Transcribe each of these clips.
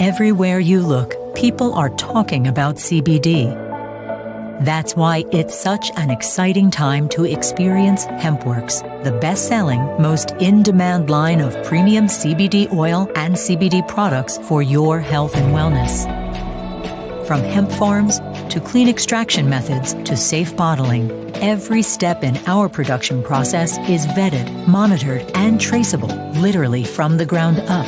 Everywhere you look, people are talking about CBD. That's why it's such an exciting time to experience HempWorks, the best-selling, most in-demand line of premium CBD oil and CBD products for your health and wellness. From hemp farms to clean extraction methods to safe bottling, every step in our production process is vetted, monitored, and traceable, literally from the ground up.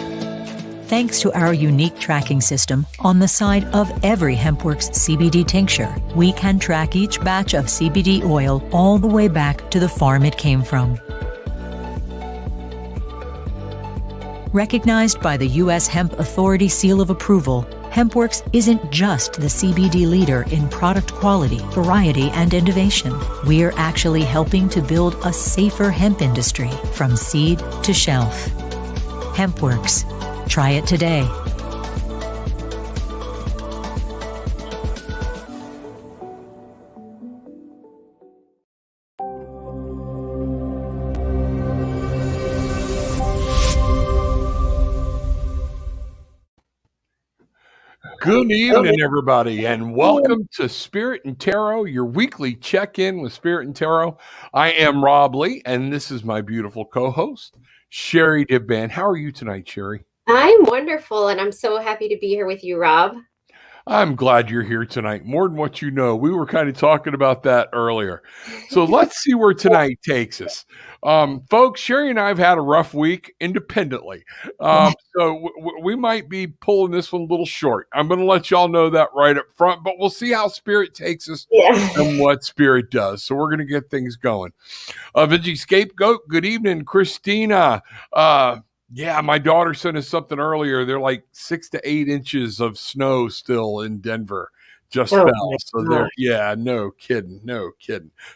Thanks to our unique tracking system on the side of every HempWorks CBD tincture, we can track each batch of CBD oil all the way back to the farm it came from. Recognized by the U.S. Hemp Authority Seal of Approval, HempWorks isn't just the CBD leader in product quality, variety, and innovation. We're actually helping to build a safer hemp industry from seed to shelf. HempWorks. Try it today. Good evening, everybody, and welcome to Spirit and Tarot, your weekly check-in with Spirit and Tarot. I am Rob Lee, and this is my beautiful co-host, Sherry Dibban. How are you tonight, Sherry? I'm wonderful, and I'm so happy to be here with you, Rob. I'm glad you're here tonight, more than what you know. We were kind of talking about that earlier. So let's see where tonight takes us. Folks, Sherry and I have had a rough week independently. So we might be pulling this one a little short. I'm going to let y'all know that right up front, but we'll see how Spirit takes us and what Spirit does. So we're going to get things going. Vinci Scapegoat, good evening. Christina, yeah, my daughter sent us something they're like 6 to 8 inches of snow still in Denver. Just fell. So there, yeah, no kidding.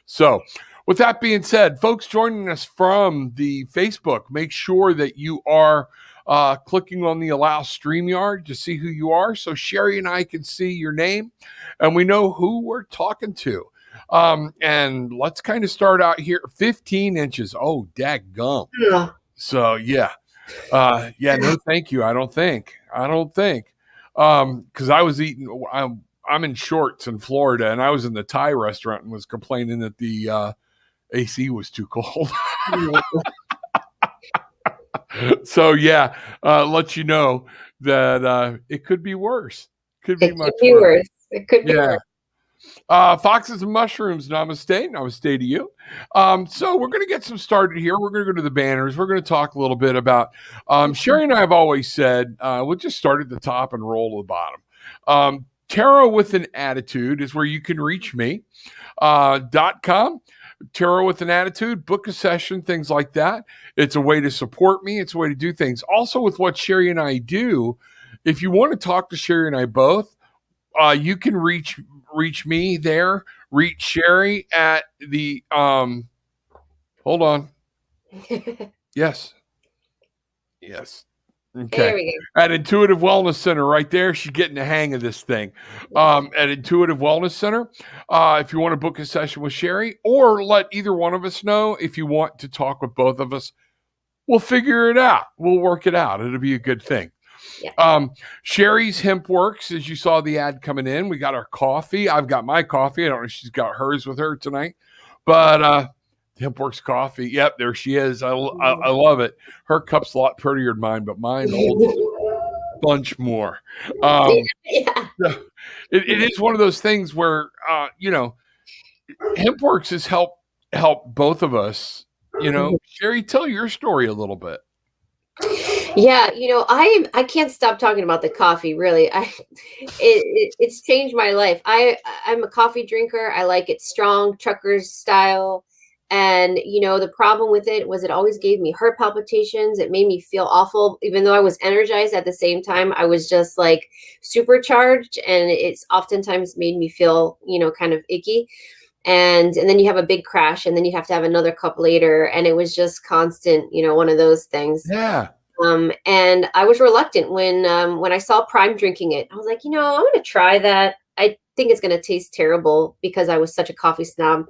So with that being said, folks joining us from the Facebook, make sure that you are clicking on the Allow StreamYard to see who you are. So Sherry and I can see your name and we know who we're talking to. And let's kind of start out here. 15 inches. Oh, dadgum. Yeah. So yeah. No, thank you. I don't think, cause I was eating, I'm in shorts in Florida and I was in the Thai restaurant and was complaining that the, AC was too cold. So yeah, let you know that, it could be worse. Could be much worse. It could be worse. Foxes and mushrooms, namaste to you. So we're going to get some started here. We're going to go to the banners. We're going to talk a little bit about, Sherry and I have always said, we'll just start at the top and roll to the bottom. Tarot with an Attitude is where you can reach me, .com. Tarot with an Attitude, book a session, things like that. It's a way to support me. It's a way to do things. Also with what Sherry and I do, if you want to talk to Sherry and I both, you can reach me there, reach Sherry at the, hold on. Yes. Okay. There we go. At Intuitive Wellness Center right there. She's getting the hang of this thing. At Intuitive Wellness Center, if you want to book a session with Sherry or let either one of us know if you want to talk with both of us, we'll figure it out. We'll work it out. It'll be a good thing. Yeah. Sherry's HempWorks, as you saw the ad coming in, we got our coffee. I've got my coffee. I don't know if she's got hers with her tonight, but HempWorks coffee. Yep, there she is. I love it. Her cup's a lot prettier than mine, but mine holds a bunch more. It is one of those things where HempWorks has helped both of us. Sherry, tell your story a little bit. Yeah, I can't stop talking about the coffee. Really, it's changed my life. I'm a coffee drinker. I like it strong, truckers style. And the problem with it was it always gave me heart palpitations. It made me feel awful, even though I was energized at the same time. I was just like supercharged, and it's oftentimes made me feel kind of icky. And then you have a big crash, and then you have to have another cup later, and it was just constant, one of those things. Yeah. And I was reluctant when I saw Prime drinking it. I was like, I'm going to try that. I think it's going to taste terrible because I was such a coffee snob.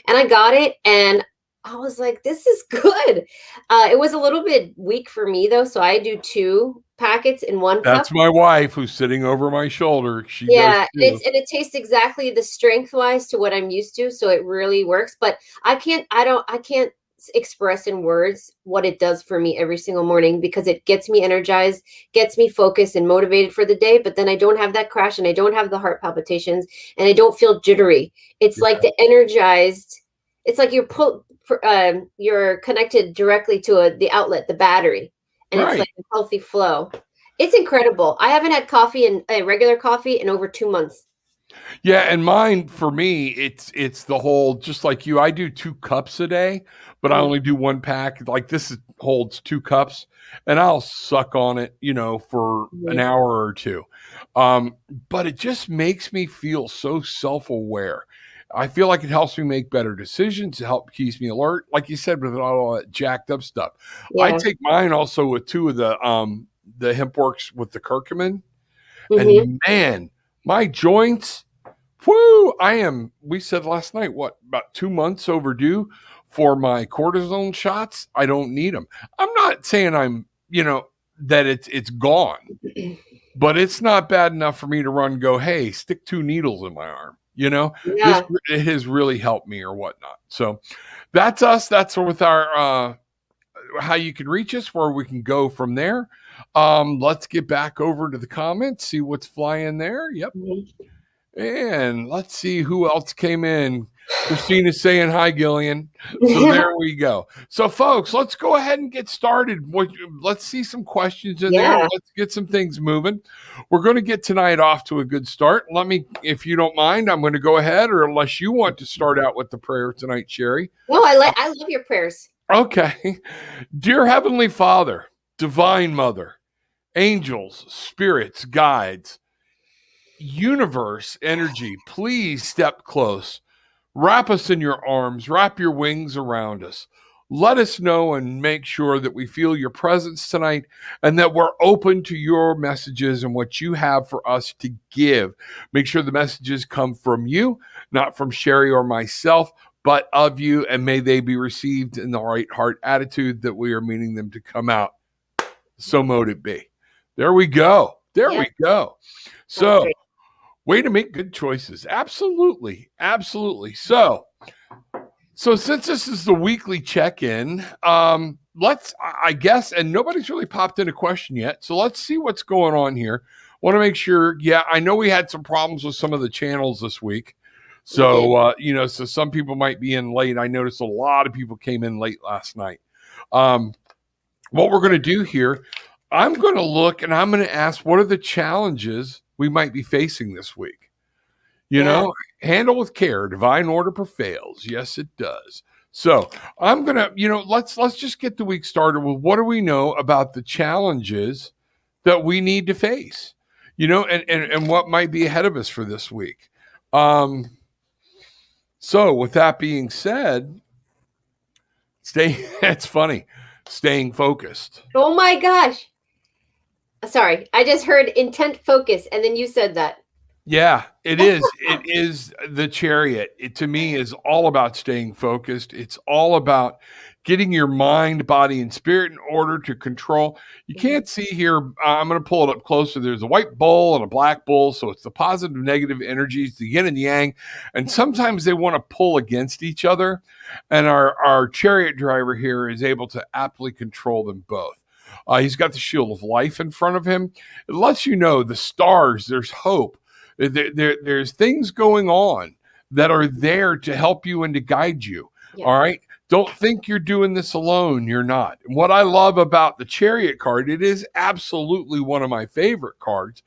And I got it, and I was like, this is good. It was a little bit weak for me though, so I do 2 packets in 1 cup. That's my wife who's sitting over my shoulder. She does Yeah, and too. it tastes exactly the strength wise to what I'm used to, so it really works. But I can't express in words what it does for me every single morning because it gets me energized, gets me focused and motivated for the day. But then I don't have that crash and I don't have the heart palpitations and I don't feel jittery. It's like the energized. It's like you're connected directly to the outlet, the battery, and it's Right. like a healthy flow. It's incredible. I haven't had coffee in a regular coffee in over 2 months. Yeah, and mine for me, it's the whole just like you. I do 2 cups a day, but I Mm, only do 1 pack. Like holds 2 cups, and I'll suck on it, for an mhm. hour or two. Um, but it just makes me feel so self-aware. I feel like it helps me make better decisions. It helps keeps me alert, like you said, with all that jacked up stuff. I Yeah. take mine also with 2 of the hemp works with the curcumin, Mhm. and man, my joints. Whoo! We said last night, what, about 2 months overdue for my cortisone shots? I don't need them. I'm not saying that it's gone, but it's not bad enough for me to run and go, hey, stick 2 needles in my arm. Yeah. It has really helped me or whatnot. So that's us. That's with our, how you can reach us, where we can go from there. Let's get back over to the comments, see what's flying there. Yep. Mhm. And let's see who else came in. Christina's saying hi, Gillian. So there we go. So, folks, let's go ahead and get started. Let's see some questions in there. Yeah. Let's get some things moving. We're going to get tonight off to a good start. If you don't mind, I'm going to go ahead, or unless you want to start out with the prayer tonight, Sherry. No, I love your prayers. Okay. Dear Heavenly Father, Divine Mother, angels, spirits, guides, universe energy, please step close. Wrap us in your arms, wrap your wings around us. Let us know and make sure that we feel your presence tonight and that we're open to your messages and what you have for us to give. Make sure the messages come from you, not from Sherry or myself, but of you, and may they be received in the right heart attitude that we are meaning them to come out. So mote it be. There we go. There Yeah, we go. that's So, great. way to make good choices. Absolutely. Absolutely. So since this is the weekly check-in, I guess, and nobody's really popped in a question yet. So let's see what's going on here. Want to make sure. Yeah, I know we had some problems with some of the channels this week. We did. So some people might be in late. I noticed a lot of people came in late last night. What we're going to do here, I'm going to look and I'm going to ask, what are the challenges we might be facing this week? Yeah. Handle with care, divine order prevails. Yes, it does. So I'm gonna, let's just get the week started with what do we know about the challenges that we need to face, and what might be ahead of us for this week. So with that being said, it's funny, staying focused. Oh my gosh. Sorry, I just heard intent focus, and then you said that. Yeah, it is. It is the chariot. It to me is all about staying focused. It's all about getting your mind, body, and spirit in order to control. You can't see here. I'm going to pull it up closer. There's a white bull and a black bull. So it's the positive, negative energies, the yin and yang. And sometimes they want to pull against each other. And our chariot driver here is able to aptly control them both. He's got the shield of life in front of him. It lets you know the stars, there's hope. There's things going on that are there to help you and to guide you. Yeah. All right. Don't think you're doing this alone. You're not. And what I love about the chariot card, it is absolutely one of my favorite cards,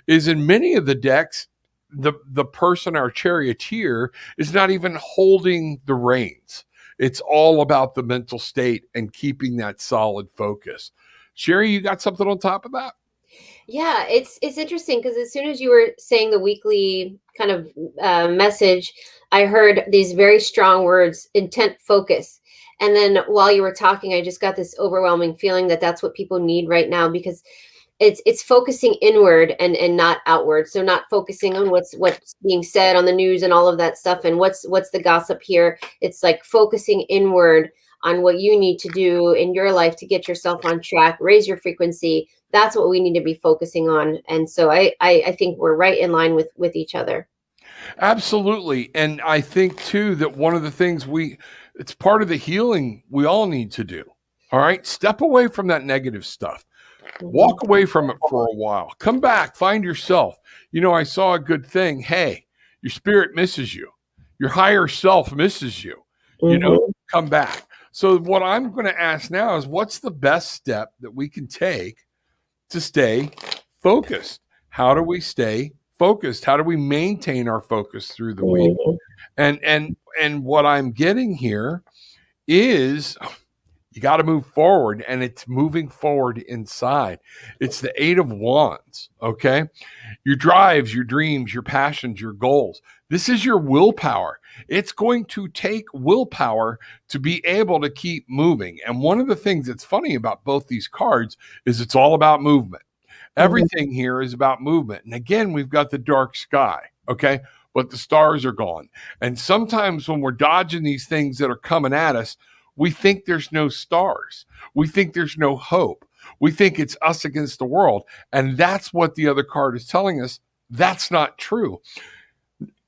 is in many of the decks, the person, our charioteer, is not even holding the reins. It's all about the mental state and keeping that solid focus. Sherry, you got something on top of that? Yeah, it's interesting because as soon as you were saying the weekly kind of message, I heard these very strong words, intent, focus. And then while you were talking, I just got this overwhelming feeling that that's what people need right now because it's focusing inward and not outward. So not focusing on what's being said on the news and all of that stuff and what's the gossip here. It's like focusing inward on what you need to do in your life to get yourself on track, raise your frequency. That's what we need to be focusing on. And so I think we're right in line with each other. Absolutely. And I think too that one of the things it's part of the healing we all need to do. All right. Step away from that negative stuff. Walk away from it for a while. Come back, find yourself. I saw a good thing. Hey, your spirit misses you. Your higher self misses you. Come back. So what I'm going to ask now is, what's the best step that we can take to stay focused? How do we stay focused? How do we maintain our focus through the week? And what I'm getting here is, you got to move forward, and it's moving forward inside. It's the 8 of Wands, okay? Your drives, your dreams, your passions, your goals. This is your willpower. It's going to take willpower to be able to keep moving. And one of the things that's funny about both these cards is it's all about movement. Everything here is about movement. And again, we've got the dark sky, okay? But the stars are gone. And sometimes when we're dodging these things that are coming at us, we think there's no stars. We think there's no hope. We think it's us against the world. And that's what the other card is telling us. That's not true.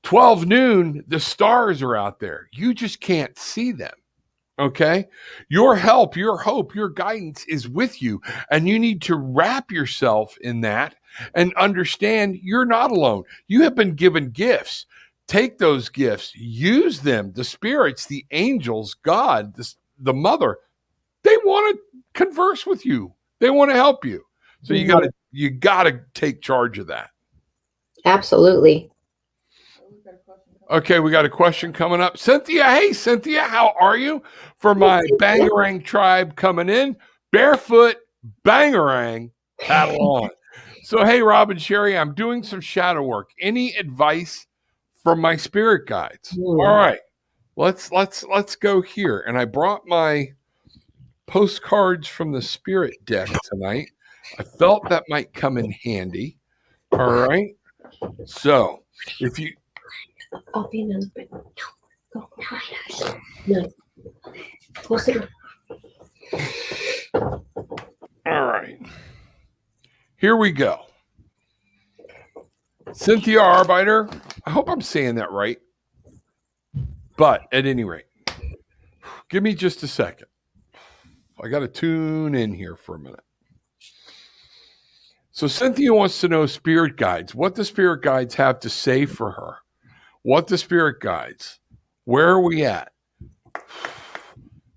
12 noon, the stars are out there. You just can't see them. Okay? Your help, your hope, your guidance is with you. And you need to wrap yourself in that and understand you're not alone. You have been given gifts. Take those gifts, use them. The spirits, the angels, God, the mother, they want to converse with you. They want to help you. So you got to take charge of that. Absolutely. Okay, we got a question coming up. Cynthia, hey Cynthia, how are you? For my Bangarang tribe coming in, barefoot Bangarang paddle on. So hey, Rob and Sherry, I'm doing some shadow work. Any advice from my spirit guides? All right. Let's go here. And I brought my postcards from the spirit deck tonight. I felt that might come in handy. All right. So if you I'll be in go. No. Go sit down. All right. Here we go. Cynthia Arbiter. I hope I'm saying that right. But at any rate, give me just a second. I got to tune in here for a minute. So Cynthia wants to know spirit guides, what the spirit guides have to say for her. What the spirit guides. Where are we at?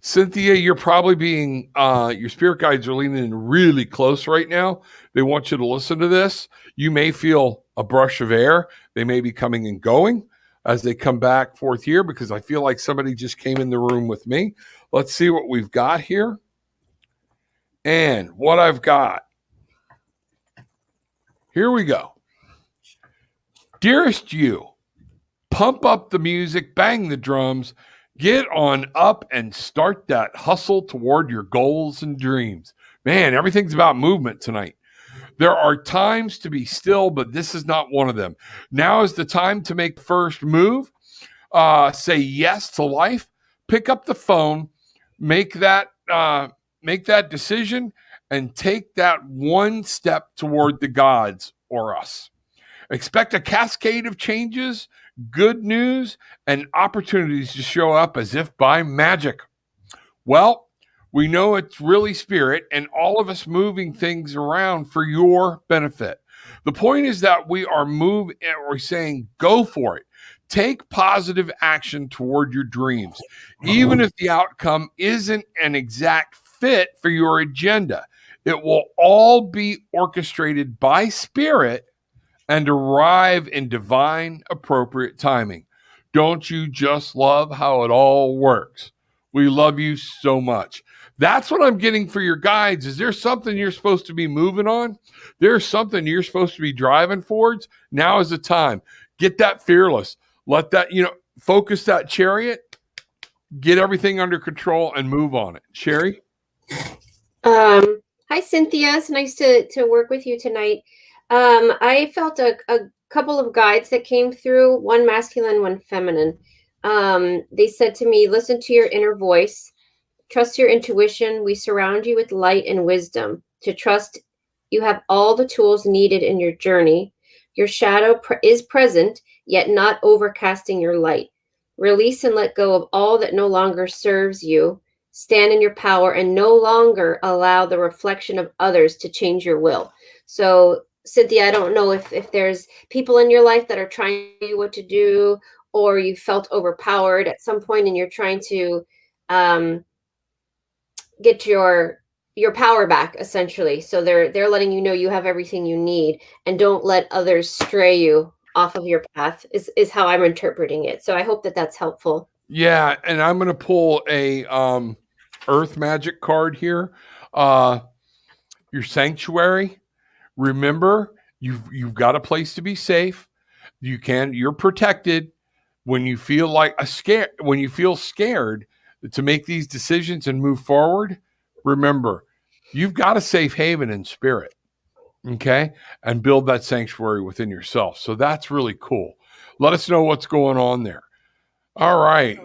Cynthia, you're probably being, your spirit guides are leaning in really close right now. They want you to listen to this. You may feel a brush of air. They may be coming and going as they come back forth here, because I feel like somebody just came in the room with me. Let's see what we've got here. And what I've got. Here we go. Dearest you, pump up the music, bang the drums, get on up and start that hustle toward your goals and dreams. Man, everything's about movement tonight. There are times to be still, but this is not one of them. Now is the time to make first move. Say yes to life. Pick up the phone. Make that decision and take that one step toward the gods or us. Expect a cascade of changes, good news, and opportunities to show up as if by magic. Well, we know it's really spirit and all of us moving things around for your benefit. The point is that we are saying go for it. Take positive action toward your dreams, even if the outcome isn't an exact fit for your agenda. It will all be orchestrated by spirit and arrive in divine appropriate timing. Don't you just love how it all works? We love you so much. That's what I'm getting for your guides. Is there something you're supposed to be moving on? There's something you're supposed to be driving towards? Now is the time. Get that fearless. Let that, focus that chariot, get everything under control and move on it. Sherry? Hi, Hi, Cynthia. It's nice to work with you tonight. I felt a couple of guides that came through, one masculine, one feminine. They said to me, listen to your inner voice, trust your intuition. We surround you with light and wisdom. To trust you have all the tools needed in your journey. Your shadow is present, yet not overcasting your light. Release and let go of all that no longer serves you. Stand in your power and no longer allow the reflection of others to change your will. So, Cynthia, I don't know if there's people in your life that are trying to tell you what to do, or you felt overpowered at some point and you're trying to get your power back, essentially. So they're letting you know you have everything you need, and don't let others stray you off of your path, is how I'm interpreting it. So I hope that that's helpful. Yeah, and I'm going to pull a Earth Magic card here. Your sanctuary. Remember, you've got a place to be safe. You're protected. When you feel like when you feel scared to make these decisions and move forward, remember, you've got a safe haven in spirit. Okay, and build that sanctuary within yourself. So that's really cool. Let us know what's going on there. All right.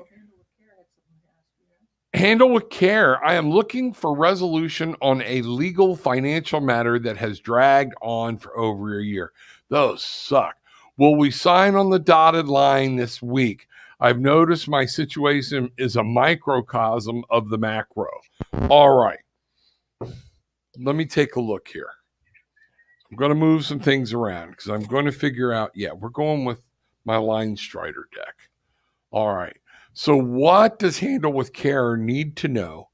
Handle with care. I am looking for resolution on a legal financial matter that has dragged on for over a year. Those suck. Will we sign on the dotted line this week? I've noticed my situation is a microcosm of the macro. All right. Let me take a look here. I'm going to move some things around because I'm going to figure out, we're going with my Line Strider deck. All right. So what does Handle with Care need to know?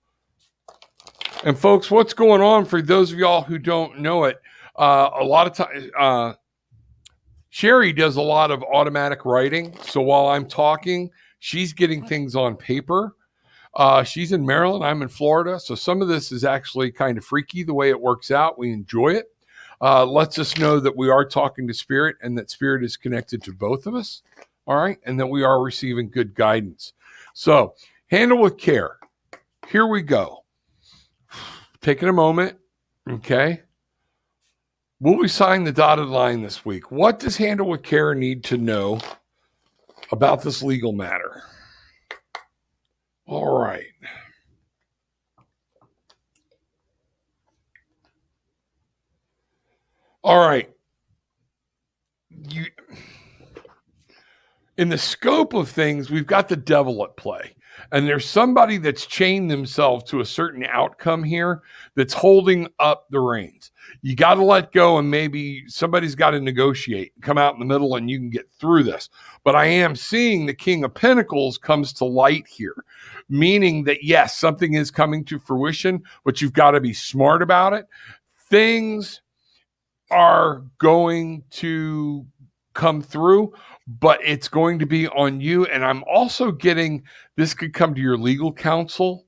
And folks, what's going on for those of y'all who don't know it? A lot of times, Sherry does a lot of automatic writing. So while I'm talking, she's getting things on paper. She's in Maryland. I'm in Florida. So some of this is actually kind of freaky the way it works out. We enjoy it. Lets us know that we are talking to Spirit and that Spirit is connected to both of us. All right. And that we are receiving good guidance. So Handle with Care. Here we go. Taking a moment. Okay. Will we sign the dotted line this week? What does Handle with Care need to know about this legal matter? All right. All right. In the scope of things, we've got the devil at play. And there's somebody that's chained themselves to a certain outcome here that's holding up the reins. You got to let go, and maybe somebody's got to negotiate, come out in the middle, and you can get through this. But I am seeing the King of Pentacles comes to light here, meaning that, yes, something is coming to fruition, but you've got to be smart about it. Things are going to come through, but it's going to be on you. And I'm also getting, this could come to your legal counsel.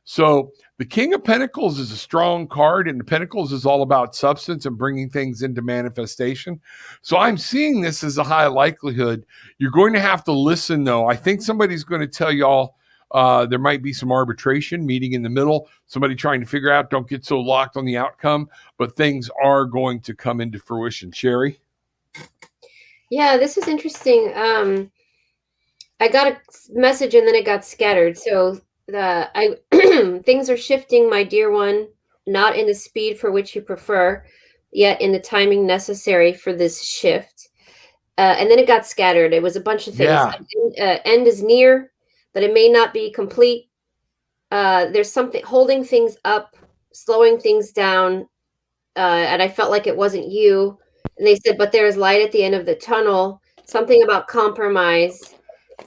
So the King of Pentacles is a strong card, and the Pentacles is all about substance and bringing things into manifestation. So I'm seeing this as a high likelihood. You're going to have to listen, though. I think somebody's going to tell y'all there might be some arbitration, meeting in the middle, somebody trying to figure out, don't get so locked on the outcome, but things are going to come into fruition. Sherry? Yeah, this is interesting. I got a message and then it got scattered. So things are shifting, my dear one, not in the speed for which you prefer, yet in the timing necessary for this shift. And then it got scattered. It was a bunch of things. Yeah. End is near, but it may not be complete. There's something holding things up, slowing things down. And I felt like it wasn't you. And they said, but there is light at the end of the tunnel, something about compromise.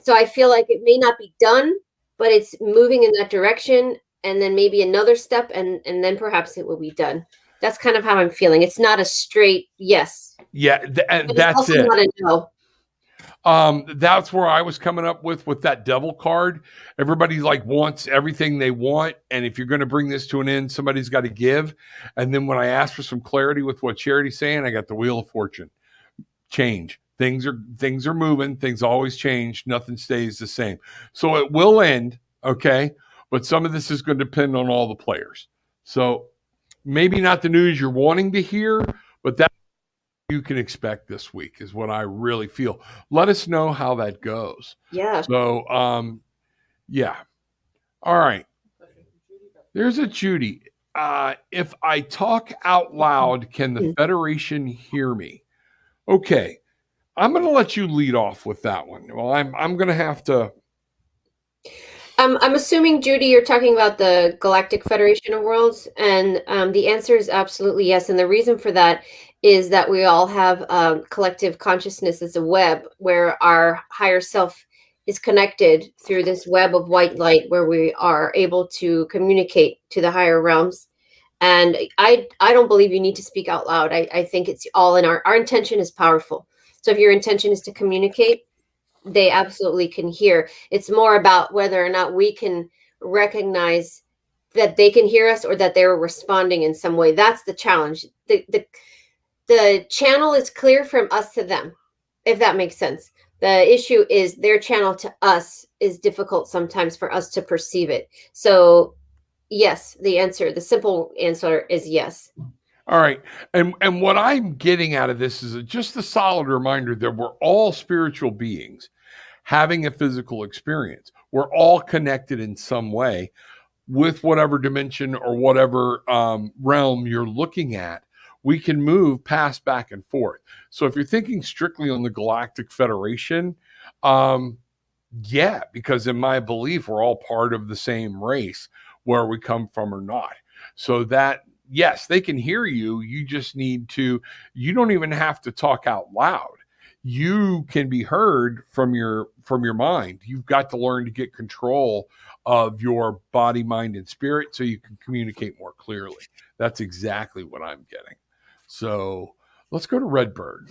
So I feel like it may not be done, but it's moving in that direction. And then maybe another step, and then perhaps it will be done. That's kind of how I'm feeling. It's not a straight yes. Yeah, and that's it. Not a no. That's where I was coming up with that devil card. Everybody like wants everything they want. And if you're going to bring this to an end, somebody's got to give. And then when I asked for some clarity with what Charity's saying, I got the Wheel of Fortune. Change. Things are moving. Things always change. Nothing stays the same. So it will end. Okay. But some of this is going to depend on all the players. So maybe not the news you're wanting to hear, but that you can expect this week is what I really feel. Let us know how that goes. Yeah. So, yeah. All right. There's a Judy. If I talk out loud, can the Federation hear me? Okay. I'm going to let you lead off with that one. Well, I'm going to have to. I'm assuming, Judy, you're talking about the Galactic Federation of Worlds, and the answer is absolutely yes. And the reason for that is that we all have collective consciousness as a web where our higher self is connected through this web of white light where we are able to communicate to the higher realms. And I don't believe you need to speak out loud. I think it's all in our intention is powerful. So if your intention is to communicate, they absolutely can hear. It's more about whether or not we can recognize that they can hear us or that they're responding in some way. That's the challenge. The channel is clear from us to them, if that makes sense. The issue is their channel to us is difficult sometimes for us to perceive it. So yes, the simple answer is yes. All right. And what I'm getting out of this is just a solid reminder that we're all spiritual beings having a physical experience. We're all connected in some way with whatever dimension or whatever realm you're looking at. We can move past back and forth. So if you're thinking strictly on the Galactic Federation, yeah, because in my belief, we're all part of the same race, where we come from or not. So that, yes, they can hear you. You just need to, you don't even have to talk out loud. You can be heard from your mind. You've got to learn to get control of your body, mind, and spirit so you can communicate more clearly. That's exactly what I'm getting. So let's go to Redbird.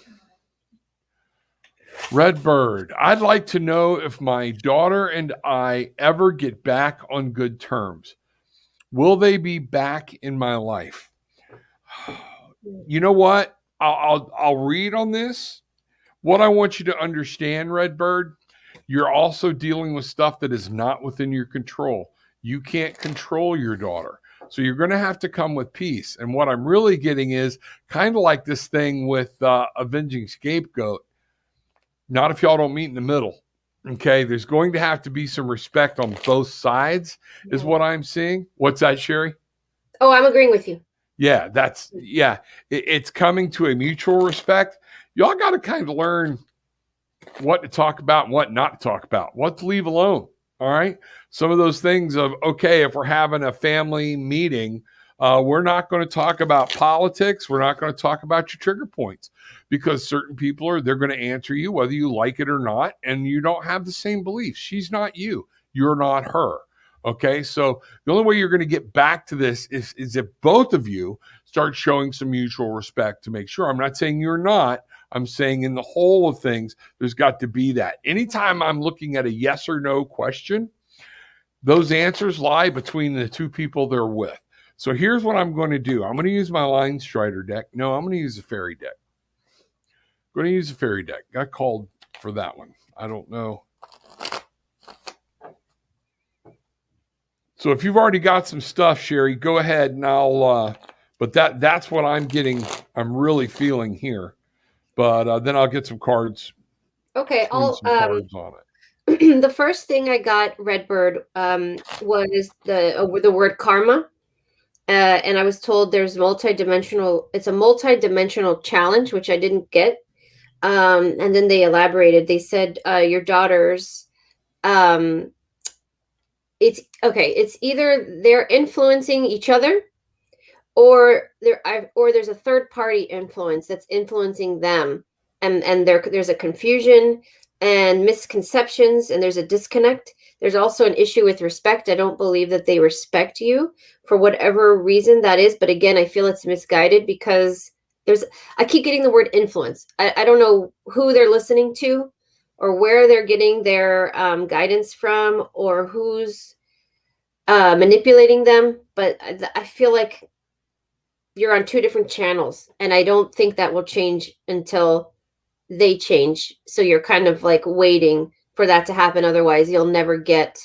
Redbird, I'd like to know if my daughter and I ever get back on good terms. Will they be back in my life? You know what? I'll read on this. What I want you to understand, Redbird, you're also dealing with stuff that is not within your control. You can't control your daughter. So you're going to have to come with peace. And what I'm really getting is kind of like this thing with Avenging Scapegoat. Not if y'all don't meet in the middle. Okay. There's going to have to be some respect on both sides, is what I'm seeing. What's that, Sherry? Oh, I'm agreeing with you. Yeah, it's coming to a mutual respect. Y'all got to kind of learn what to talk about and what not to talk about, what to leave alone. All right. Some of those things of, okay, if we're having a family meeting, we're not going to talk about politics. We're not going to talk about your trigger points, because certain people they're going to answer you whether you like it or not. And you don't have the same beliefs. She's not you. You're not her. Okay. So the only way you're going to get back to this is if both of you start showing some mutual respect to make sure. I'm not saying you're not. I'm saying in the whole of things, there's got to be that. Anytime I'm looking at a yes or no question, those answers lie between the two people they're with. So here's what I'm going to do. I'm going to use my Line Strider deck. No, I'm going to use a fairy deck. I'm going to use a fairy deck. Got called for that one. I don't know. So if you've already got some stuff, Sherry, go ahead and I'll, but that's what I'm getting. I'm really feeling here. But then I'll get some cards. Okay, I'll cards on it. The first thing I got, Redbird, was the word karma, and I was told there's multidimensional. It's a multidimensional challenge, which I didn't get. And then they elaborated. They said your daughters. It's okay. It's either they're influencing each other, or there's a third party influence that's influencing them, and there's a confusion and misconceptions, and there's a disconnect. There's also an issue with respect. I don't believe that they respect you for whatever reason that is, but again, I feel it's misguided because I keep getting the word influence. I don't know who they're listening to or where they're getting their guidance from or who's manipulating them, but I feel like you're on two different channels, and I don't think that will change until they change. So you're kind of like waiting for that to happen. Otherwise, you'll never get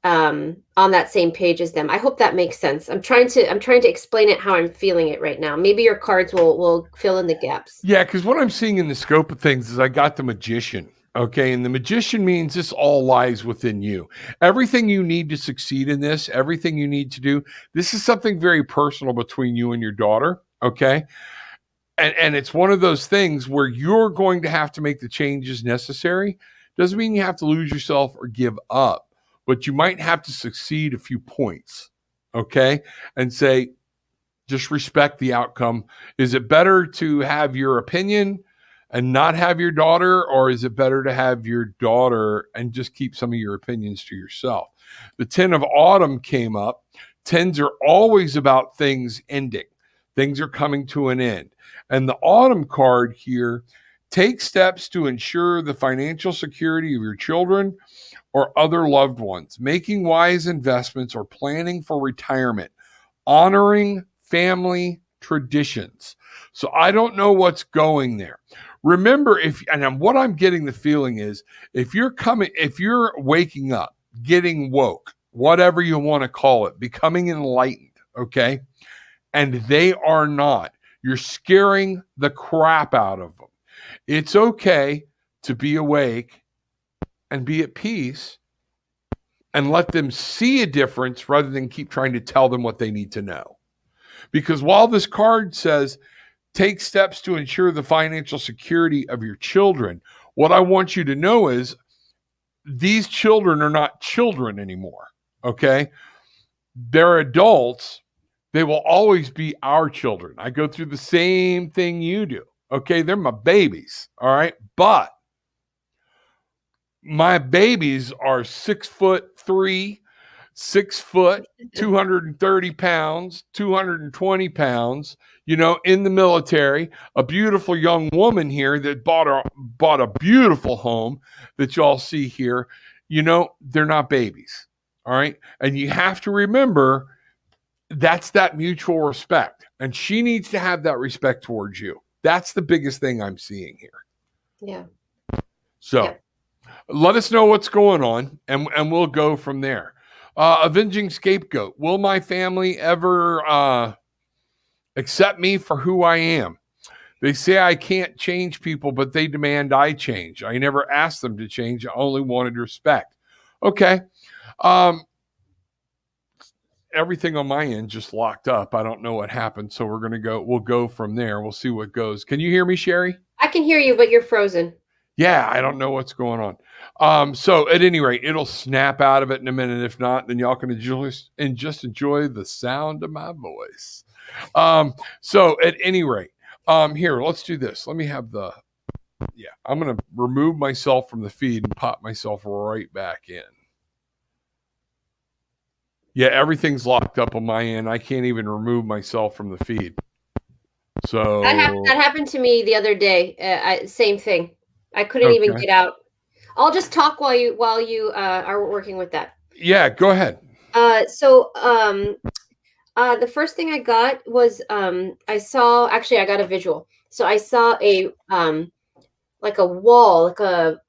on that same page as them. I hope that makes sense. I'm trying to explain it how I'm feeling it right now. Maybe your cards will fill in the gaps. Yeah, because what I'm seeing in the scope of things is I got the Magician. Okay. And the Magician means this all lies within you. Everything you need to succeed in this, everything you need to do, this is something very personal between you and your daughter. Okay. And it's one of those things where you're going to have to make the changes necessary. Doesn't mean you have to lose yourself or give up, but you might have to succeed a few points. Okay. And say, just respect the outcome. Is it better to have your opinion and not have your daughter, or is it better to have your daughter and just keep some of your opinions to yourself? The 10 of Autumn came up. 10s are always about things ending. Things are coming to an end. And the Autumn card here, take steps to ensure the financial security of your children or other loved ones, making wise investments or planning for retirement, honoring family traditions. So I don't know what's going there. Remember, what I'm getting the feeling is if you're waking up, getting woke, whatever you want to call it, becoming enlightened, okay, and they are not, you're scaring the crap out of them. It's okay to be awake and be at peace and let them see a difference rather than keep trying to tell them what they need to know. Because while this card says, take steps to ensure the financial security of your children, what I want you to know is these children are not children anymore, okay? They're adults. They will always be our children. I go through the same thing you do, okay? They're my babies, all right? But my babies are 6'3", 6 foot, 230 pounds, 220 pounds, in the military, a beautiful young woman here that bought a beautiful home that y'all see here. They're not babies. All right. And you have to remember that's that mutual respect. And she needs to have that respect towards you. That's the biggest thing I'm seeing here. Yeah. So let us know what's going on and we'll go from there. Avenging Scapegoat. Will my family ever accept me for who I am? They say I can't change people, but they demand I change. I never asked them to change. I only wanted respect. Okay. Everything on my end just locked up. I don't know what happened. So we'll go from there. We'll see what goes. Can you hear me, Sherry? I can hear you, but you're frozen. Yeah, I don't know what's going on. So at any rate, it'll snap out of it in a minute. If not, then y'all can just enjoy the sound of my voice. So at any rate, here, let's do this. Let me have I'm going to remove myself from the feed and pop myself right back in. Yeah, everything's locked up on my end. I can't even remove myself from the feed. So that happened to me the other day. Same thing. I couldn't even get out. I'll just talk while you are working with that. Yeah, go ahead. So the first thing I got was I got a visual. So I saw a like a wall,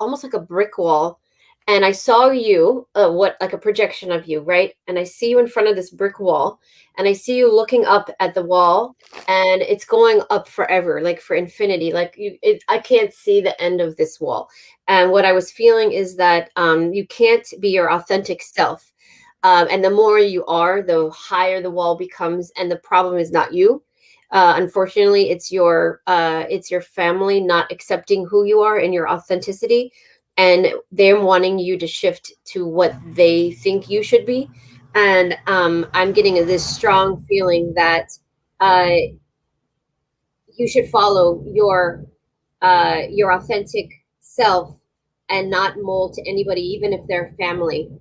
almost like a brick wall, and I saw you, like a projection of you, right? And I see you in front of this brick wall, and I see you looking up at the wall, and it's going up forever, like for infinity. Like I can't see the end of this wall. And what I was feeling is that you can't be your authentic self. And the more you are, the higher the wall becomes. And the problem is not you. Unfortunately, it's your family not accepting who you are and your authenticity, and them wanting you to shift to what they think you should be. And I'm getting this strong feeling that you should follow your authentic self and not mold to anybody, even if they're family,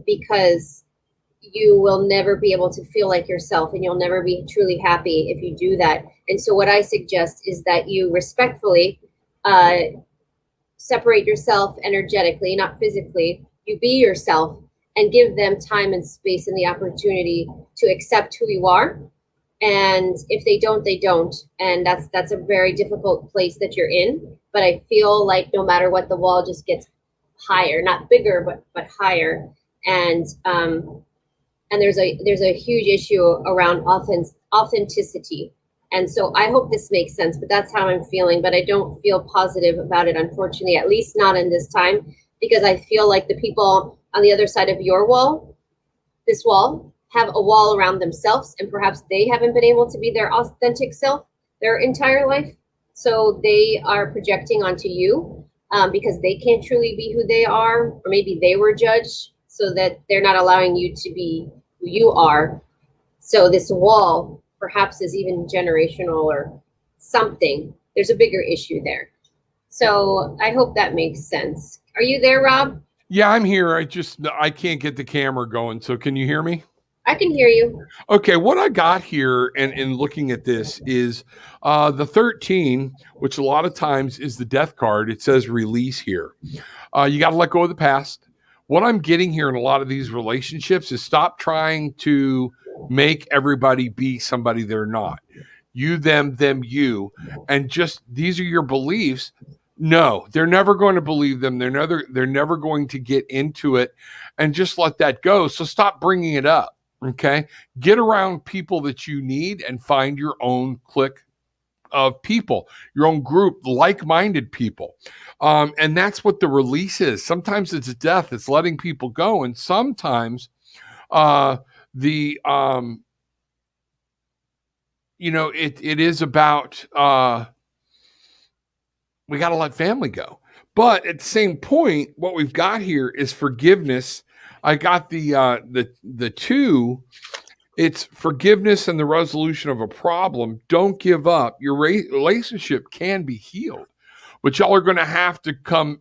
because you will never be able to feel like yourself, and you'll never be truly happy if you do that. And so what I suggest is that you respectfully separate yourself energetically, not physically. You be yourself and give them time and space and the opportunity to accept who you are. And if they don't, they don't. And that's a very difficult place that you're in. But I feel like no matter what, the wall just gets higher, not bigger, but higher. And there's a huge issue around authenticity. And so I hope this makes sense, but that's how I'm feeling. But I don't feel positive about it, unfortunately, at least not in this time, because I feel like the people on the other side of your wall, this wall, have a wall around themselves, and perhaps they haven't been able to be their authentic self their entire life. So they are projecting onto you because they can't truly be who they are, or maybe they were judged, so that they're not allowing you to be who you are. So this wall perhaps is even generational or something. There's a bigger issue there. So I hope that makes sense. Are you there, Rob? Yeah, I'm here. I can't get the camera going. So can you hear me? I can hear you. Okay, what I got here and looking at this is the 13, which a lot of times is the death card. It says release here. You got to let go of the past. What I'm getting here in a lot of these relationships is stop trying to make everybody be somebody they're not. You, them, you. And just these are your beliefs. No, they're never going to believe them. They're never going to get into it, and just let that go. So stop bringing it up. Okay. Get around people that you need and find your own clique of people, your own group, like-minded people. And that's what the release is. Sometimes it's death. It's letting people go. And sometimes it is about we got to let family go. But at the same point, what we've got here is forgiveness. I got the 2. It's forgiveness and the resolution of a problem. Don't give up. Your relationship can be healed, but y'all are going to have to come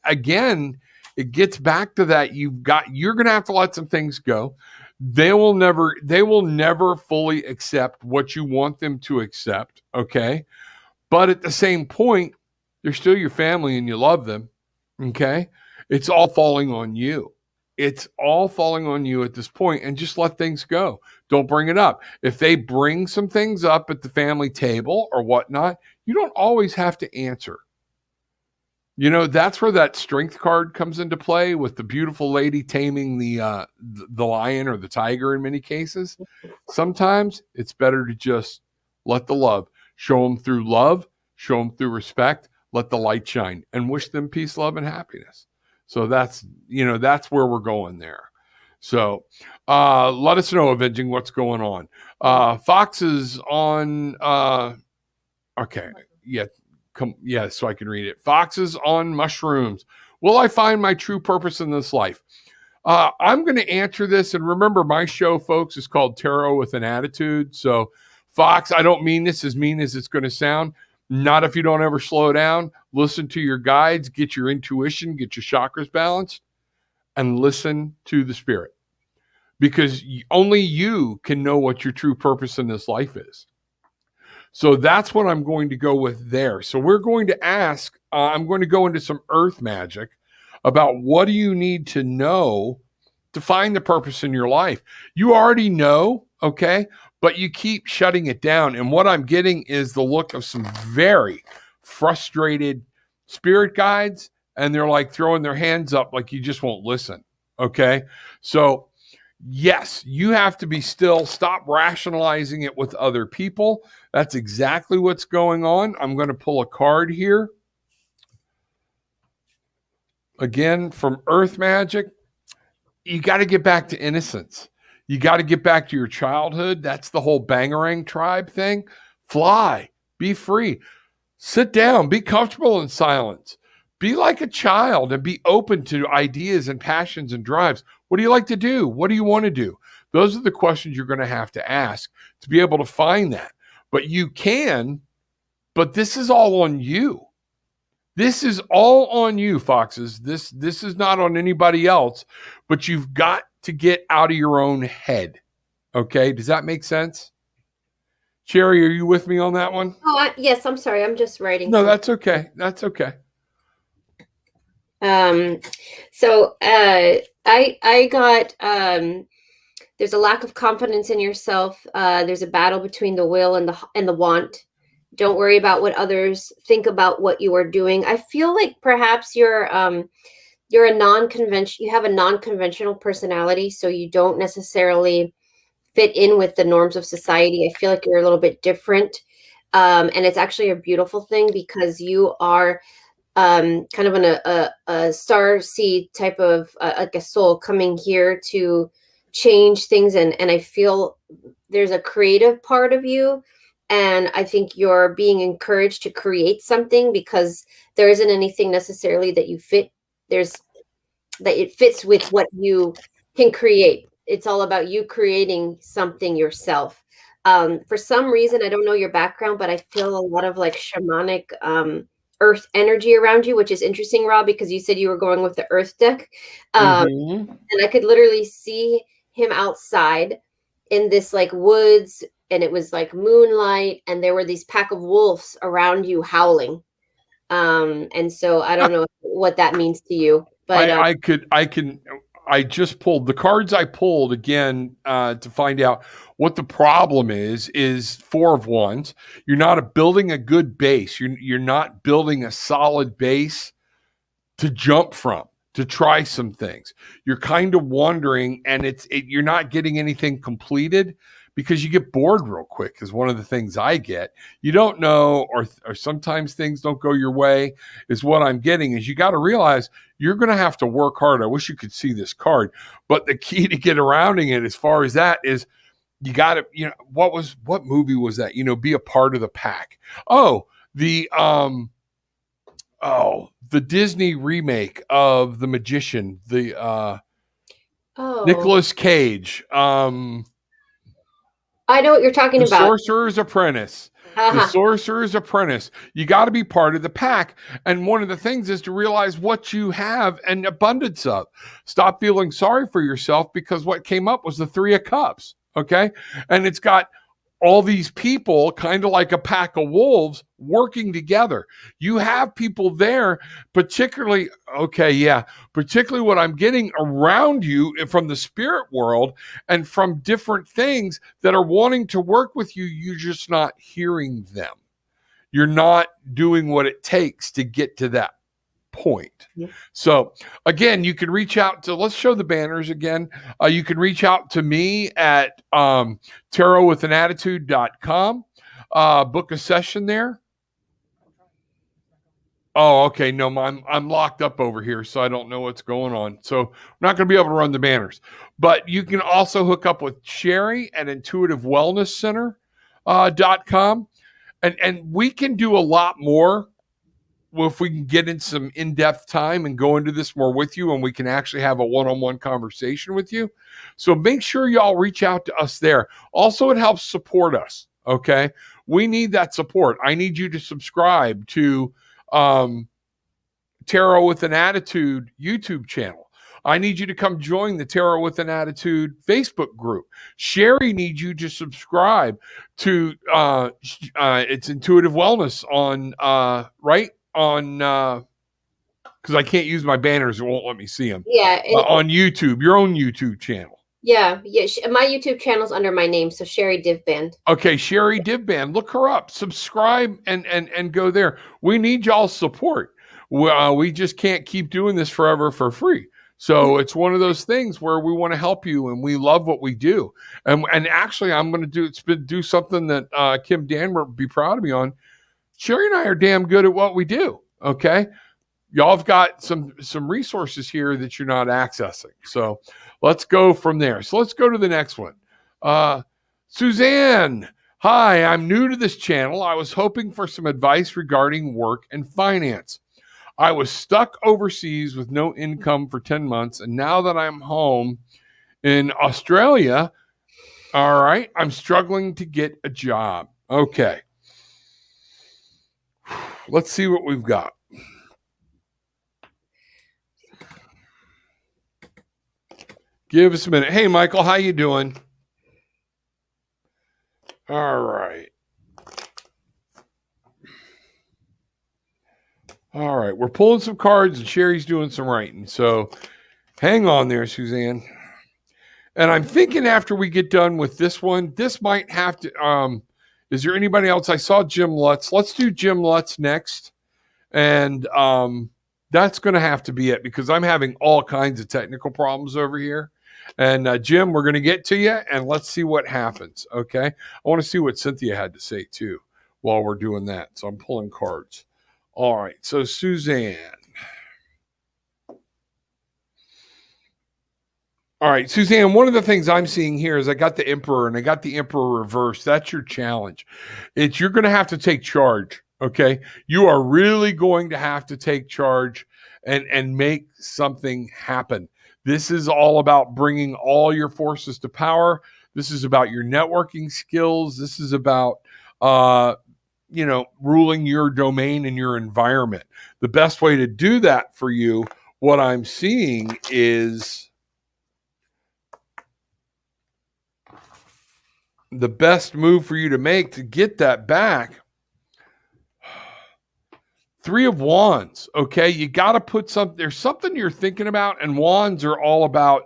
again. It gets back to that. You're going to have to let some things go. They will never fully accept what you want them to accept. Okay. But at the same point, they're still your family and you love them. Okay. It's all falling on you. It's all falling on you at this point, and just let things go. Don't bring it up. If they bring some things up at the family table or whatnot, you don't always have to answer. That's where that strength card comes into play with the beautiful lady taming the lion or the tiger in many cases. Sometimes it's better to just let the love, show them through love, show them through respect, let the light shine, and wish them peace, love, and happiness. So that's where we're going there. So let us know, Avenging, what's going on. Fox is on. Okay. Yeah. So I can read it. Fox is on mushrooms. Will I find my true purpose in this life? I'm going to answer this. And remember, my show, folks, is called Tarot with an Attitude. So Fox, I don't mean this as mean as it's going to sound. Not if you don't ever slow down. Listen to your guides, get your intuition, get your chakras balanced, and listen to the spirit. Because only you can know what your true purpose in this life is. So that's what I'm going to go with there. So we're going to ask, I'm going to go into some earth magic about what do you need to know to find the purpose in your life. You already know, okay? But you keep shutting it down. And what I'm getting is the look of some very frustrated spirit guides. And they're like throwing their hands up like you just won't listen. Okay. So yes, you have to be still. Stop rationalizing it with other people. That's exactly what's going on. I'm going to pull a card here. Again, from Earth Magic. You got to get back to innocence. You got to get back to your childhood. That's the whole Bangarang tribe thing. Fly, be free, sit down, be comfortable in silence, be like a child and be open to ideas and passions and drives. What do you like to do? What do you want to do? Those are the questions you're going to have to ask to be able to find that. But you can, but this is all on you. This is all on you, Foxes. This is not on anybody else, but you've got to get out of your own head. Okay? Does that make sense? Sherry, are you with me on that one? Oh, yes. I'm sorry. I'm just writing. No, that's okay. That's okay. So I got, there's a lack of confidence in yourself. There's a battle between the will and the want. Don't worry about what others think about what you are doing. I feel like perhaps you're you're a non-conventional, you have a non-conventional personality, so you don't necessarily fit in with the norms of society. I feel like you're a little bit different. And it's actually a beautiful thing because you are kind of a star seed type of like a soul coming here to change things. And I feel there's a creative part of you. And I think you're being encouraged to create something because there isn't anything necessarily that you fit. There's that it fits with what you can create. It's all about you creating something yourself. For some reason, I don't know your background, but I feel a lot of like shamanic earth energy around you, which is interesting, Rob, because you said you were going with the earth deck. Mm-hmm. And I could literally see him outside in this like woods, and it was like moonlight, and there were these pack of wolves around you howling. And so I don't know what that means to you, but I just pulled the cards I pulled again to find out what the problem is 4 of Wands. You're not building a good base. You're not building a solid base to jump from, to try some things. You're kind of wandering, and you're not getting anything completed because you get bored real quick, is one of the things I get. You don't know, or sometimes things don't go your way, is what I'm getting. Is you got to realize you're going to have to work hard. I wish you could see this card, but the key to get around it as far as that is you got to, what movie was that? Be a part of the pack. Oh, the Disney remake of The Magician, Nicolas Cage. I know what you're talking about. Sorcerer's Apprentice. The Sorcerer's Apprentice. You got to be part of the pack. And one of the things is to realize what you have an abundance of. Stop feeling sorry for yourself because what came up was the 3 of Cups. Okay. And it's got all these people, kind of like a pack of wolves, working together. You have people there, particularly what I'm getting around you from the spirit world and from different things that are wanting to work with you. You're just not hearing them. You're not doing what it takes to get to that point. Yeah. So again, you can reach out to, let's show the banners again. You can reach out to me at tarotwithanAttitude.com. Book a session there. Oh, okay. No, I'm locked up over here, so I don't know what's going on. So I'm not going to be able to run the banners. But you can also hook up with Sherry at intuitivewellnesscenter.com. And we can do a lot more. Well, if we can get in some in-depth time and go into this more with you, and we can actually have a one-on-one conversation with you. So make sure y'all reach out to us there. Also, it helps support us, okay? We need that support. I need you to subscribe to Tarot with an Attitude YouTube channel. I need you to come join the Tarot with an Attitude Facebook group. Sherry needs you to subscribe to it's Intuitive Wellness on because I can't use my banners. It won't let me see them. Yeah. On YouTube, your own YouTube channel. Yeah. My YouTube channel's under my name. So Sherry Divband. Okay. Sherry Divband. Look her up, subscribe and go there. We need y'all's support. We just can't keep doing this forever for free. So it's one of those things where we want to help you and we love what we do. And actually I'm going to do something that Kim Danmer would be proud of me on. Sherry and I are damn good at what we do, okay? Y'all have got some resources here that you're not accessing. So let's go from there. So let's go to the next one. Suzanne, hi, I'm new to this channel. I was hoping for some advice regarding work and finance. I was stuck overseas with no income for 10 months, and now that I'm home in Australia, all right, I'm struggling to get a job. Okay. Let's see what we've got. Give us a minute. Hey, Michael, how you doing? All right. All right. We're pulling some cards and Sherry's doing some writing. So hang on there, Suzanne. And I'm thinking after we get done with this one, this might have to, is there anybody else? I saw Jim Lutz. Let's do Jim Lutz next. And That's going to have to be it, because I'm having all kinds of technical problems over here. And Jim, we're going to get to you, and let's see what happens. Okay. I want to see what Cynthia had to say too while we're doing that. So I'm pulling cards. All right. So Suzanne. All right, Suzanne, one of the things I'm seeing here is I got the Emperor and I got the Emperor reversed. That's your challenge. You're going to have to take charge, okay? You are really going to have to take charge and make something happen. This is all about bringing all your forces to power. This is about your networking skills. This is about ruling your domain and your environment. The best way to do that for you, what I'm seeing is the best move for you to make to get that back. 3 of Wands. Okay. You got to put there's something you're thinking about, and Wands are all about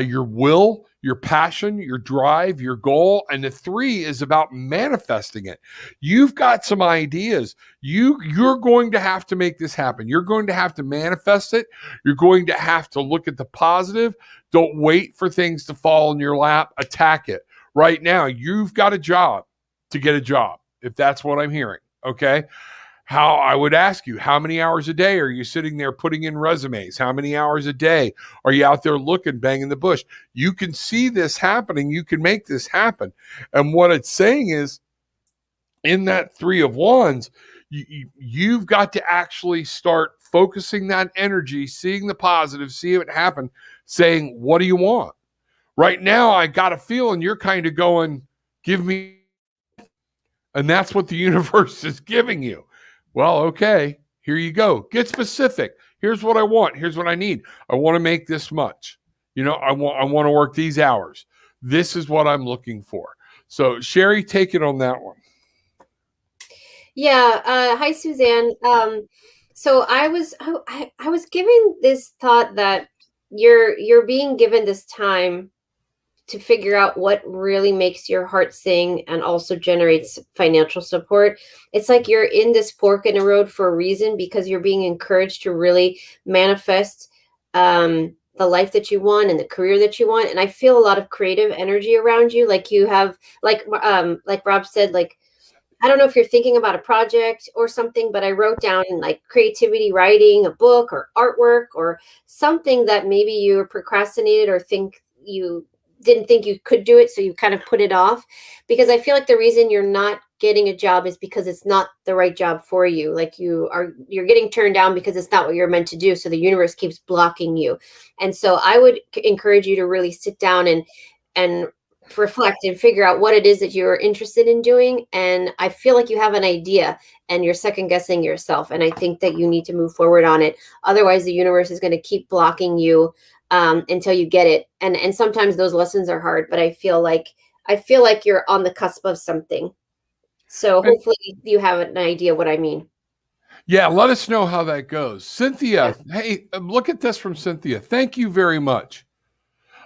your will, your passion, your drive, your goal. And the 3 is about manifesting it. You've got some ideas. You're going to have to make this happen. You're going to have to manifest it. You're going to have to look at the positive. Don't wait for things to fall in your lap. Attack it. Right now, you've got a job to get a job, if that's what I'm hearing, okay? I would ask you, how many hours a day are you sitting there putting in resumes? How many hours a day are you out there looking, banging the bush? You can see this happening. You can make this happen. And what it's saying is, in that 3 of Wands, you've got to actually start focusing that energy, seeing the positive, see it happen, saying, what do you want? Right now, I got a feeling you're kind of going, give me, and that's what the universe is giving you. Well, okay, here you go. Get specific. Here's what I want. Here's what I need. I want to make this much. I want to work these hours. This is what I'm looking for. So, Sherry, take it on that one. Yeah. Hi, Suzanne. So I was given this thought that you're being given this time to figure out what really makes your heart sing and also generates financial support. It's like you're in this fork in the road for a reason, because you're being encouraged to really manifest the life that you want and the career that you want. And I feel a lot of creative energy around you. Like you have, like Rob said, like, I don't know if you're thinking about a project or something, but I wrote down like creativity, writing a book or artwork or something that maybe you procrastinated or didn't think you could do it, so you kind of put it off. Because I feel like the reason you're not getting a job is because it's not the right job for you. Like you're getting turned down because it's not what you're meant to do. So the universe keeps blocking you. And so I would encourage you to really sit down and reflect and figure out what it is that you're interested in doing. And I feel like you have an idea and you're second guessing yourself. And I think that you need to move forward on it. Otherwise, the universe is going to keep blocking you until you get it. And sometimes those lessons are hard, but I feel like you're on the cusp of something. So hopefully you have an idea what I mean. Yeah, let us know how that goes. Cynthia, hey, look at this from Cynthia. Thank you very much.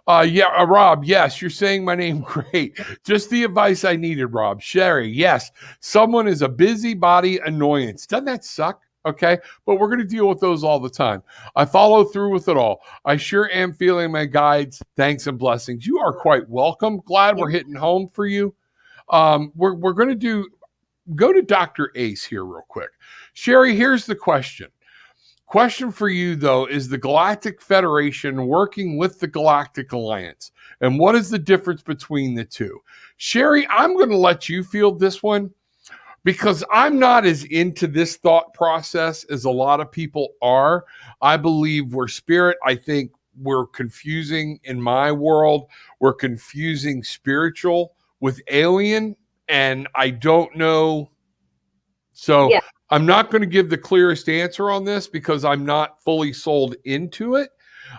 Rob, yes, you're saying my name great. Just the advice I needed, Rob. Sherry, yes, someone is a busybody annoyance. Doesn't that suck? Okay, but we're going to deal with those all the time. I follow through with it all. I sure am feeling my guides. Thanks and blessings. You are quite welcome. Glad we're hitting home for you. We're going to go to Dr. Ace here real quick. Sherry, here's the question. Question for you, though, is the Galactic Federation working with the Galactic Alliance? And what is the difference between the two? Sherry, I'm going to let you field this one, because I'm not as into this thought process as a lot of people are. I believe we're spirit. I think we're confusing, in my world, we're confusing spiritual with alien, and I don't know. So yeah. I'm not going to give the clearest answer on this because I'm not fully sold into it,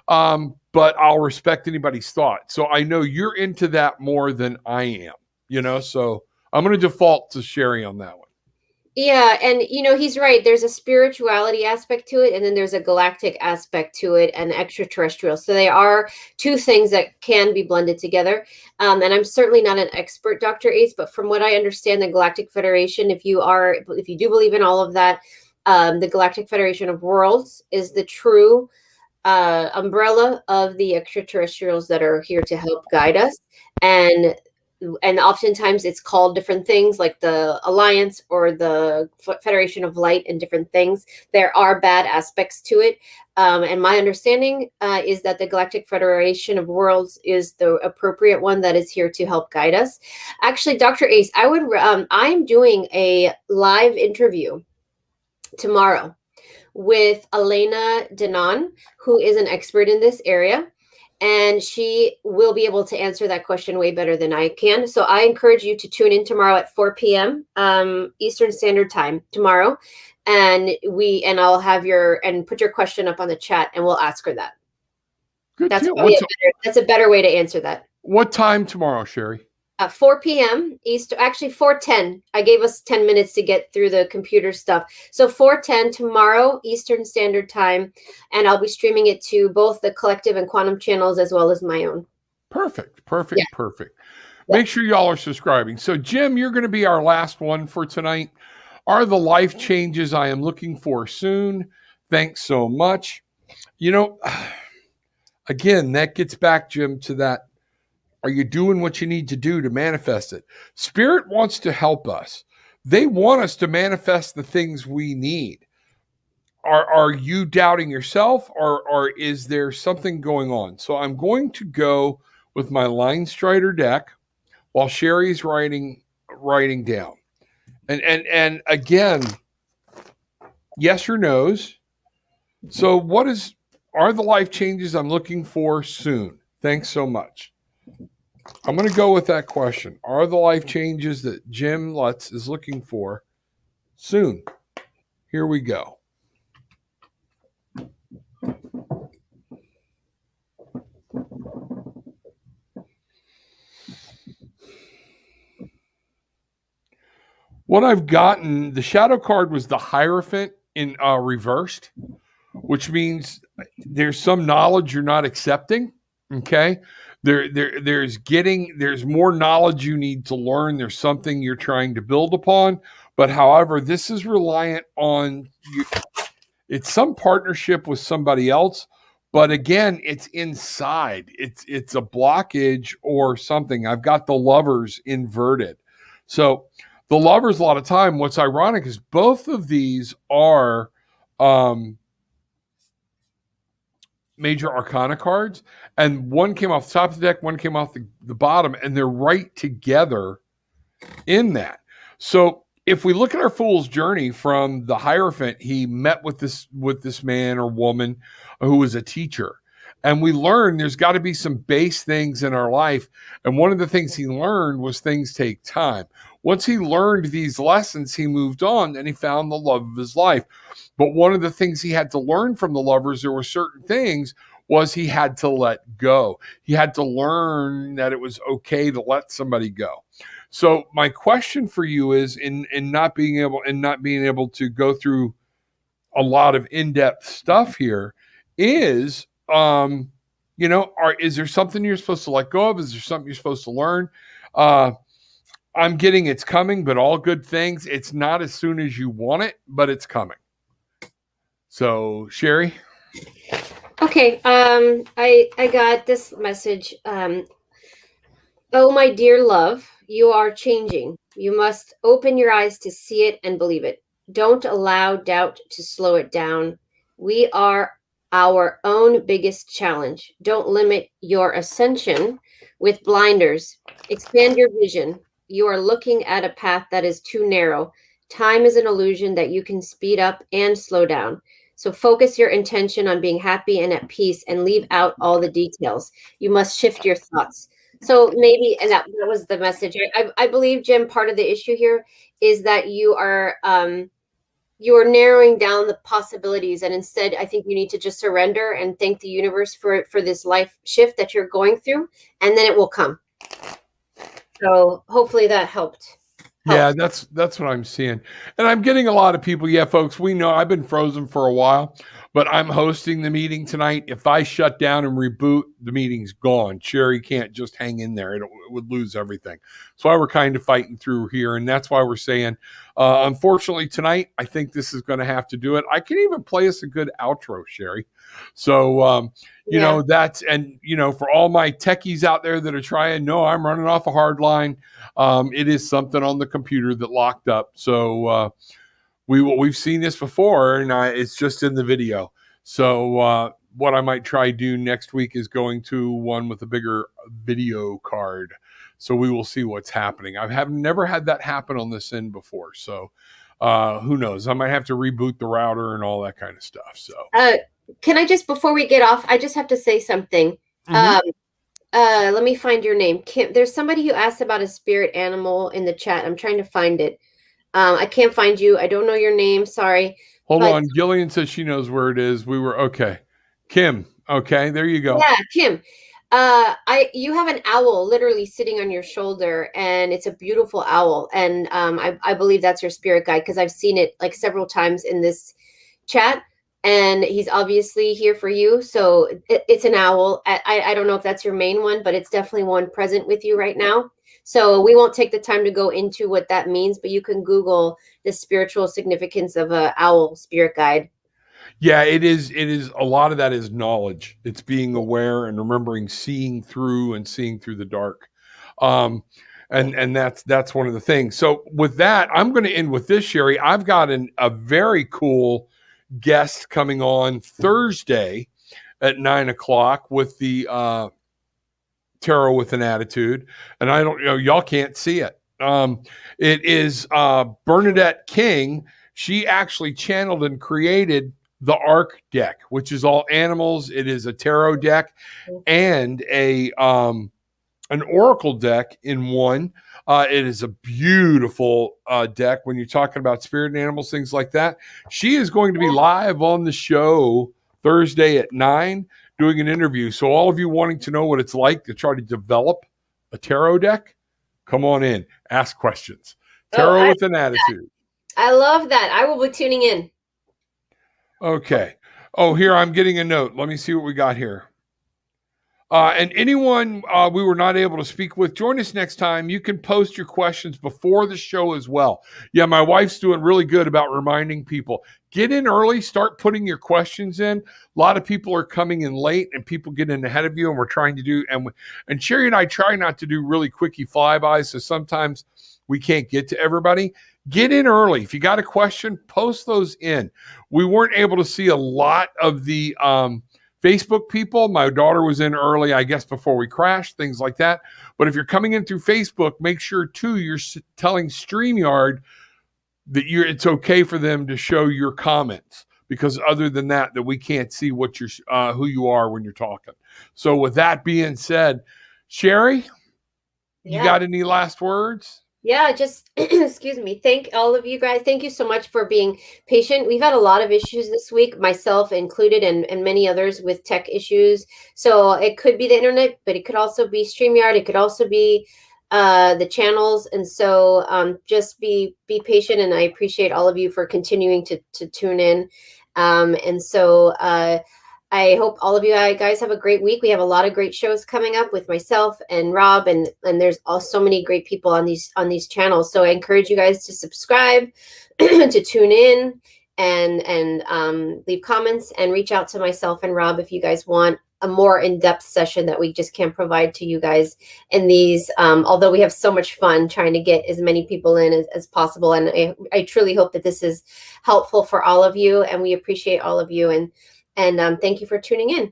but I'll respect anybody's thought. So I know you're into that more than I am, so I'm going to default to Sherry on that one. Yeah. And, he's right. There's a spirituality aspect to it, and then there's a galactic aspect to it, and extraterrestrial. So they are two things that can be blended together. And I'm certainly not an expert, Dr. Ace, but from what I understand, the Galactic Federation, if you do believe in all of that, The Galactic Federation of Worlds is the true umbrella of the extraterrestrials that are here to help guide us. And oftentimes it's called different things like the Alliance or the Federation of Light and different things. There are bad aspects to it. And my understanding is that the Galactic Federation of Worlds is the appropriate one that is here to help guide us. Actually, Dr. Ace, I'm doing a live interview tomorrow with Elena Denon, who is an expert in this area. And she will be able to answer that question way better than I can. So I encourage you to tune in tomorrow at 4 p.m. Eastern Standard Time tomorrow. And I'll have put your question up on the chat and we'll ask her that. Good. That's a better way to answer that. What time tomorrow, Sherry? At 4 p.m. Eastern, actually 4:10. I gave us 10 minutes to get through the computer stuff. So 4:10 tomorrow, Eastern Standard Time. And I'll be streaming it to both the Collective and Quantum channels as well as my own. Perfect. Make sure y'all are subscribing. So Jim, you're going to be our last one for tonight. Are the life changes I am looking for soon? Thanks so much. Again, that gets back, Jim, to that. Are you doing what you need to do to manifest it? Spirit wants to help us. They want us to manifest the things we need. Are you doubting yourself or is there something going on? So I'm going to go with my Line Strider deck while Sherry's writing down. And again, yes or no's. So are the life changes I'm looking for soon? Thanks so much. I'm going to go with that question. Are the life changes that Jim Lutz is looking for soon? Here we go. What I've gotten, the shadow card was the Hierophant in reversed, which means there's some knowledge you're not accepting. Okay. There's more knowledge you need to learn. There's something you're trying to build upon. But however, this is reliant on you. It's some partnership with somebody else. But again, it's inside. It's a blockage or something. I've got the Lovers inverted. So the Lovers, a lot of time, what's ironic is both of these are major arcana cards, and one came off the top of the deck, one came off the bottom, and they're right together in that. So if we look at our Fool's Journey from the Hierophant, he met with this man or woman who was a teacher. And we learned there's got to be some base things in our life. And one of the things he learned was things take time. Once he learned these lessons, he moved on and he found the love of his life. But one of the things he had to learn from the Lovers, there were certain things, was he had to let go. He had to learn that it was okay to let somebody go. So my question for you is, in not being able to go through a lot of in-depth stuff here, is is there something you're supposed to let go of? Is there something you're supposed to learn? I'm getting it's coming, but all good things. It's not as soon as you want it, but it's coming. So, Sherry? Okay. I got this message. Oh, my dear love, you are changing. You must open your eyes to see it and believe it. Don't allow doubt to slow it down. We are our own biggest challenge. Don't limit your ascension with blinders. Expand your vision. You are looking at a path that is too narrow. Time is an illusion that you can speed up and slow down. So focus your intention on being happy and at peace and leave out all the details. You must shift your thoughts. So maybe, and that was the message. I believe, Jim, part of the issue here is that you are narrowing down the possibilities. And instead, I think you need to just surrender and thank the universe for this life shift that you're going through, and then it will come. So hopefully that helped. Yeah, that's what I'm seeing. And I'm getting a lot of people. Yeah, folks, we know I've been frozen for a while, but I'm hosting the meeting tonight. If I shut down and reboot, the meeting's gone. Sherry can't just hang in there. It would lose everything. So we're kind of fighting through here. And that's why we're saying, unfortunately, tonight, I think this is going to have to do it. I can even play us a good outro, Sherry. So, you know, that's, and, you know, for all my techies out there that are trying, no, I'm running off a hard line. It is something on the computer that locked up. So, we've seen this before, and it's just in the video. So what I might try do next week is going to one with a bigger video card. So we will see what's happening. I have never had that happen on this end before. So who knows? I might have to reboot the router and all that kind of stuff. So can I just, before we get off, I just have to say something. Let me find your name. Kim, there's somebody who asked about a spirit animal in the chat. I'm trying to find it. I can't find you. I don't know your name. Sorry. Hold on. Gillian says she knows where it is. We were okay. Kim. Okay, there you go. Yeah, Kim. You have an owl literally sitting on your shoulder, and it's a beautiful owl. And I believe that's your spirit guide, because I've seen it like several times in this chat, and he's obviously here for you. So it's an owl. I don't know if that's your main one, but it's definitely one present with you right now. So we won't take the time to go into what that means, but you can Google the spiritual significance of a owl spirit guide. Yeah, it is. A lot of that is knowledge. It's being aware and remembering, seeing through the dark. And that's one of the things. So with that, I'm going to end with this, Sherry. I've got a very cool guest coming on Thursday at 9:00 with the Tarot with an Attitude, and I don't know, y'all can't see it. It is Bernadette King. She actually channeled and created the Arc deck, which is all animals. It is a tarot deck and an oracle deck in one. It is a beautiful deck when you're talking about spirit and animals, things like that. She is going to be live on the show Thursday at 9 doing an interview. So all of you wanting to know what it's like to try to develop a tarot deck, come on in, ask questions. Tarot with an Attitude. I love that. I will be tuning in. Okay. Oh, here, I'm getting a note. Let me see what we got here. And anyone we were not able to speak with, join us next time. You can post your questions before the show as well. Yeah, my wife's doing really good about reminding people. Get in early, start putting your questions in. A lot of people are coming in late, and people get in ahead of you, and we're trying to do, and Sherry and I try not to do really quickie flybys, so sometimes we can't get to everybody. Get in early. If you got a question, post those in. We weren't able to see a lot of the Facebook people. My daughter was in early, I guess, before we crashed, things like that. But if you're coming in through Facebook, make sure, too, you're telling StreamYard that it's okay for them to show your comments, because other than that we can't see what you're who you are when you're talking. So with that being said, Sherry, you got any last words? Yeah, just excuse me. Thank all of you guys. Thank you so much for being patient. We've had a lot of issues this week, myself included, and many others with tech issues. So it could be the internet, but it could also be StreamYard. It could also be the channels. And so just be patient. And I appreciate all of you for continuing to tune in. And so I hope all of you guys have a great week. We have a lot of great shows coming up with myself and Rob, and there's also so many great people on these channels. So I encourage you guys to subscribe, to tune in, and leave comments, and reach out to myself and Rob if you guys want a more in-depth session that we just can't provide to you guys in these. Although we have so much fun trying to get as many people in as possible, and I truly hope that this is helpful for all of you, and we appreciate all of you. And thank you for tuning in.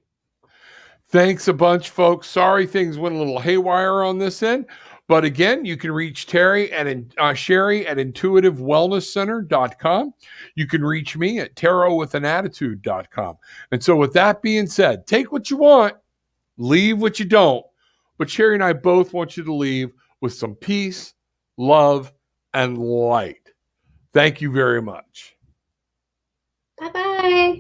Thanks a bunch, folks. Sorry things went a little haywire on this end. But again, you can reach Sherry at intuitivewellnesscenter.com. You can reach me at tarotwithanattitude.com. And so with that being said, take what you want, leave what you don't. But Sherry and I both want you to leave with some peace, love, and light. Thank you very much. Bye-bye.